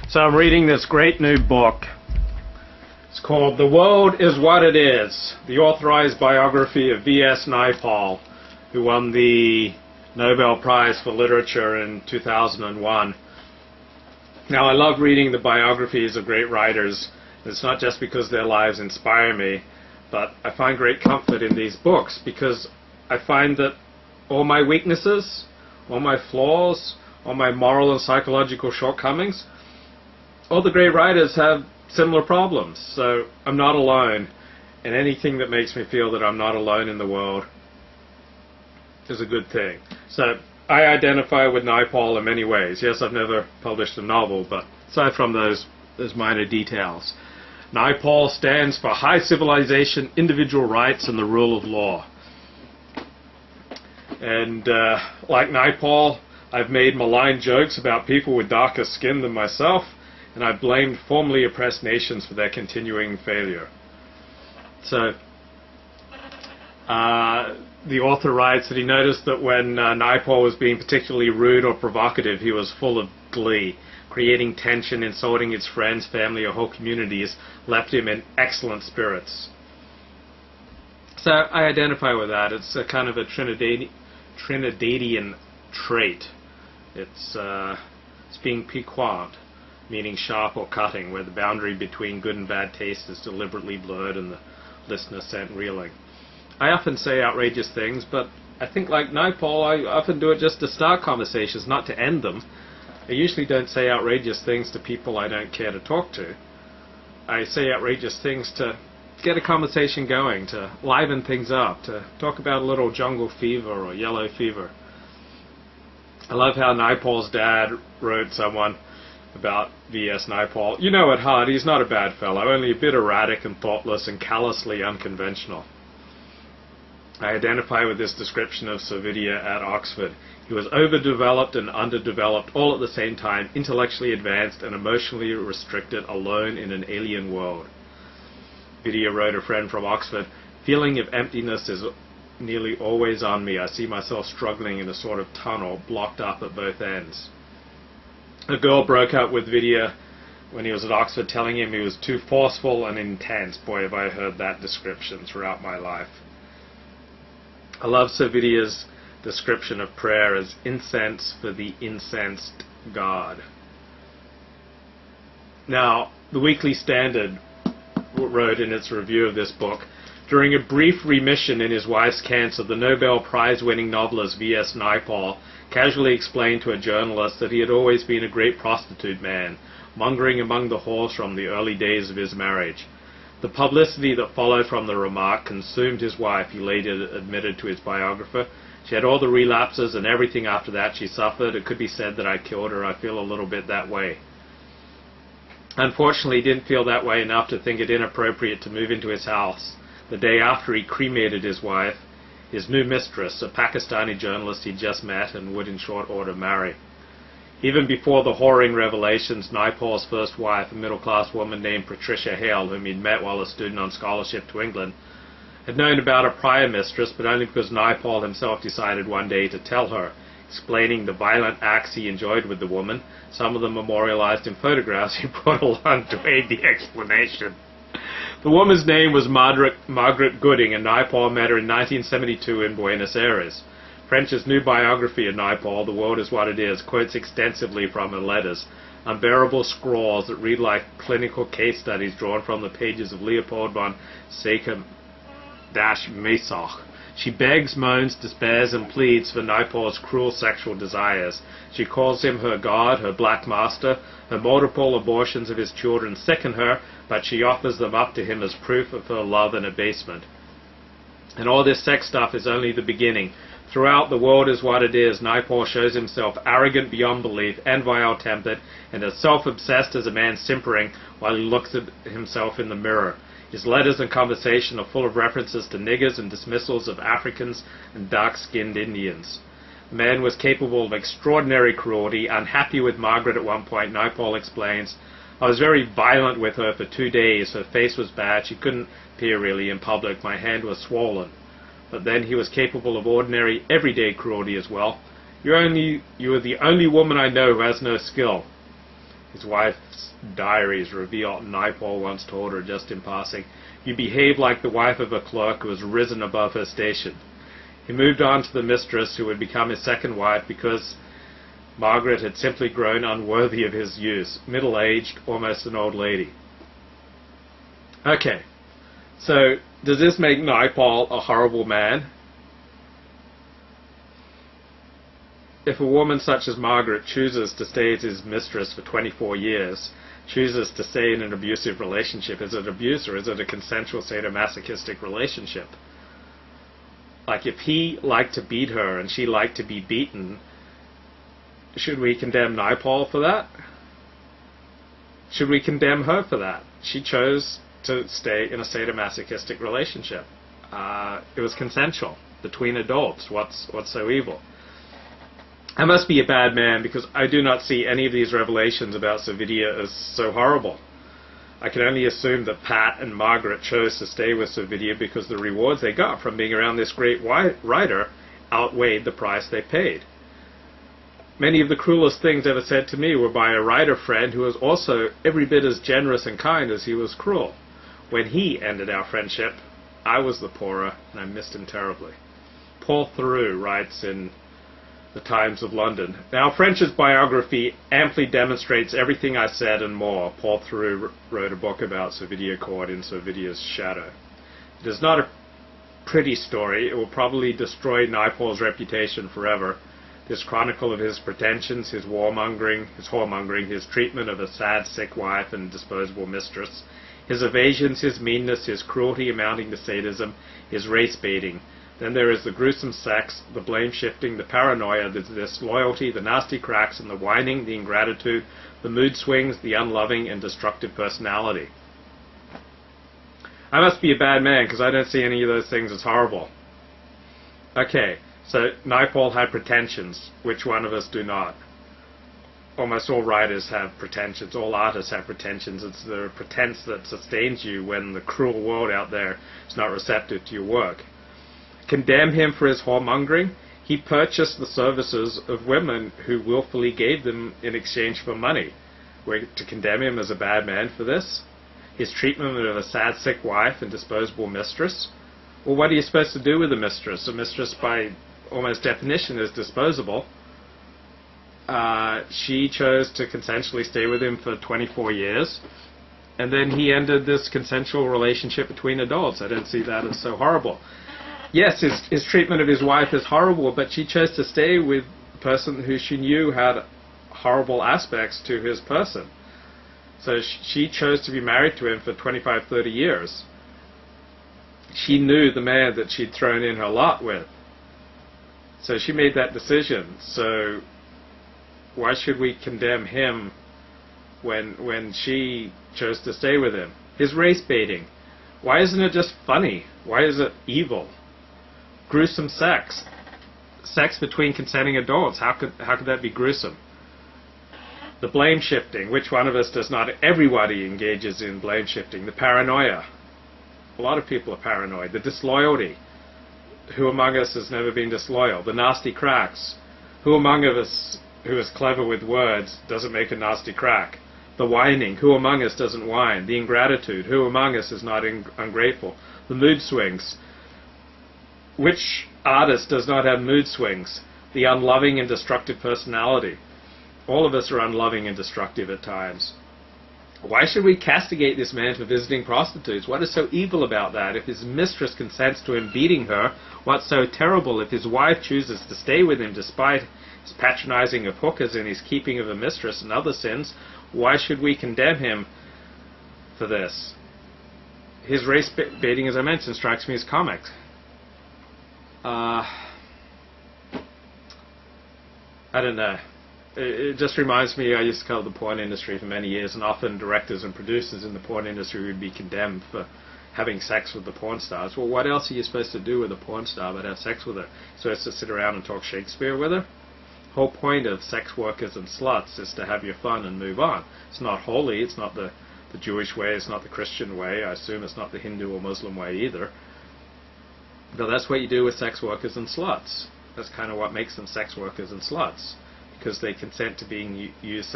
So I'm reading this great new book. It's called The World is What It Is, the authorized biography of V.S. Naipaul, who won the Nobel Prize for Literature in 2001. Now, I love reading the biographies of great writers. It's not just because their lives inspire me, but I find great comfort in these books because I find that all my weaknesses, all my flaws, all my moral and psychological shortcomings, all the great writers have similar problems. So I'm not alone, and anything that makes me feel that I'm not alone in the world is a good thing. So I identify with Naipaul in many ways. Yes, I've never published a novel, but aside from those minor details, Naipaul stands for high civilization, individual rights, and the rule of law. And like Naipaul, I've made malign jokes about people with darker skin than myself, and I've blamed formerly oppressed nations for their continuing failure. So the author writes that he noticed that when Naipaul was being particularly rude or provocative, he was full of glee. Creating tension, insulting his friends, family, or whole communities left him in excellent spirits. So I identify with that. It's a kind of a Trinidadian trait. It's being piquant, meaning sharp or cutting, where the boundary between good and bad taste is deliberately blurred and the listener sent reeling. I often say outrageous things, but I think like Naipaul, I often do it just to start conversations, not to end them. I usually don't say outrageous things to people I don't care to talk to. I say outrageous things to get a conversation going, to liven things up, to talk about a little jungle fever or yellow fever. I love how Naipaul's dad wrote someone about V.S. Naipaul. You know at heart, he's not a bad fellow, only a bit erratic and thoughtless and callously unconventional. I identify with this description of Servidea at Oxford. He was overdeveloped and underdeveloped all at the same time, intellectually advanced and emotionally restricted, alone in an alien world. Vidya wrote a friend from Oxford, "Feeling of emptiness is nearly always on me. I see myself struggling in a sort of tunnel, blocked up at both ends." A girl broke up with Vidya when he was at Oxford, telling him he was too forceful and intense. Boy, have I heard that description throughout my life. I love Servidea's description of prayer as incense for the incensed God. Now, the Weekly Standard wrote in its review of this book, during a brief remission in his wife's cancer, the Nobel Prize-winning novelist V.S. Naipaul casually explained to a journalist that he had always been a great prostitute man, mongering among the whores from the early days of his marriage. The publicity that followed from the remark consumed his wife, he later admitted to his biographer. She had all the relapses and everything after that she suffered. It could be said that I killed her. I feel a little bit that way. Unfortunately, he didn't feel that way enough to think it inappropriate to move into his house. The day after he cremated his wife, his new mistress, a Pakistani journalist he'd just met and would in short order marry. Even before the whoring revelations, Naipaul's first wife, a middle-class woman named Patricia Hale, whom he'd met while a student on scholarship to England, had known about a prior mistress, but only because Naipaul himself decided one day to tell her, explaining the violent acts he enjoyed with the woman, some of them memorialized in photographs he brought along to aid the explanation. The woman's name was Margaret Gooding, and Naipaul met her in 1972 in Buenos Aires. French's new biography of Naipaul, The World is What It Is, quotes extensively from her letters, unbearable scrawls that read like clinical case studies drawn from the pages of Leopold von Sacher-Masoch. She begs, moans, despairs, and pleads for Naipaul's cruel sexual desires. She calls him her god, her black master. Her multiple abortions of his children sicken her, but she offers them up to him as proof of her love and abasement. And all this sex stuff is only the beginning. Throughout The World is What It Is, Naipaul shows himself arrogant beyond belief and vile-tempered, and as self-obsessed as a man simpering while he looks at himself in the mirror. His letters and conversation are full of references to niggers and dismissals of Africans and dark-skinned Indians. The man was capable of extraordinary cruelty. Unhappy with Margaret at one point, Naipaul explains, "I was very violent with her for 2 days. Her face was bad. She couldn't appear really in public. My hand was swollen." But then he was capable of ordinary, everyday cruelty as well. "You are the only woman I know who has no skill." His wife's diaries reveal Naipaul once told her, just in passing, "You behave like the wife of a clerk who has risen above her station." He moved on to the mistress who would become his second wife because Margaret had simply grown unworthy of his use, middle-aged, almost an old lady. Okay, so does this make Naipaul a horrible man? If a woman such as Margaret chooses to stay as his mistress for 24 years, chooses to stay in an abusive relationship, is it abuse or is it a consensual sadomasochistic relationship? Like, if he liked to beat her and she liked to be beaten, should we condemn Naipaul for that? Should we condemn her for that? She chose to stay in a sadomasochistic relationship. It was consensual between adults. What's so evil? I must be a bad man because I do not see any of these revelations about Servidea as so horrible. I can only assume that Pat and Margaret chose to stay with Servidea because the rewards they got from being around this great writer outweighed the price they paid. Many of the cruelest things ever said to me were by a writer friend who was also every bit as generous and kind as he was cruel. When he ended our friendship, I was the poorer, and I missed him terribly. Paul Theroux writes in The Times of London, "Now, French's biography amply demonstrates everything I said and more." Paul Theroux wrote a book about Servidea caught in Servidea's shadow. "It is not a pretty story. It will probably destroy Naipaul's reputation forever. This chronicle of his pretensions, his whoremongering, his treatment of a sad, sick wife and disposable mistress, his evasions, his meanness, his cruelty amounting to sadism, his race-baiting. Then there is the gruesome sex, the blame-shifting, the paranoia, the disloyalty, the nasty cracks, and the whining, the ingratitude, the mood swings, the unloving and destructive personality." I must be a bad man because I don't see any of those things as horrible. Okay, so Naipaul had pretensions. Which one of us do not? Almost all writers have pretensions. All artists have pretensions. It's the pretense that sustains you when the cruel world out there is not receptive to your work. Condemn him for his whoremongering? He purchased the services of women who willfully gave them in exchange for money. We're to condemn him as a bad man for this? His treatment of a sad, sick wife and disposable mistress? Well, what are you supposed to do with a mistress? A mistress, by almost definition, is disposable. She chose to consensually stay with him for 24 years, and then he ended this consensual relationship between adults. I don't see that as so horrible. Yes, his treatment of his wife is horrible, but she chose to stay with a person who she knew had horrible aspects to his person. So she chose to be married to him for 25, 30 years. She knew the man that she'd thrown in her lot with. So she made that decision. So why should we condemn him when she chose to stay with him? His race baiting. Why isn't it just funny? Why is it evil? Gruesome sex. Sex between consenting adults. How could that be gruesome? The blame shifting. Which one of us does not? Everybody engages in blame shifting. The paranoia. A lot of people are paranoid. The disloyalty. Who among us has never been disloyal? The nasty cracks. Who among us who is clever with words doesn't make a nasty crack? The whining. Who among us doesn't whine? The ingratitude. Who among us is not ungrateful? The mood swings. Which artist does not have mood swings? The unloving and destructive personality. All of us are unloving and destructive at times. Why should we castigate this man for visiting prostitutes? What is so evil about that? If his mistress consents to him beating her, what's so terrible? If his wife chooses to stay with him despite his patronizing of hookers and his keeping of a mistress and other sins, why should we condemn him for this? His race baiting, as I mentioned, strikes me as comic. I don't know. It just reminds me, I used to cover the porn industry for many years, and often directors and producers in the porn industry would be condemned for having sex with the porn stars. Well, what else are you supposed to do with a porn star but have sex with her? Supposed to sit around and talk Shakespeare with her? The whole point of sex workers and sluts is to have your fun and move on. It's not holy, it's not the Jewish way, it's not the Christian way, I assume it's not the Hindu or Muslim way either. But that's what you do with sex workers and sluts. That's kind of what makes them sex workers and sluts, because they consent to being used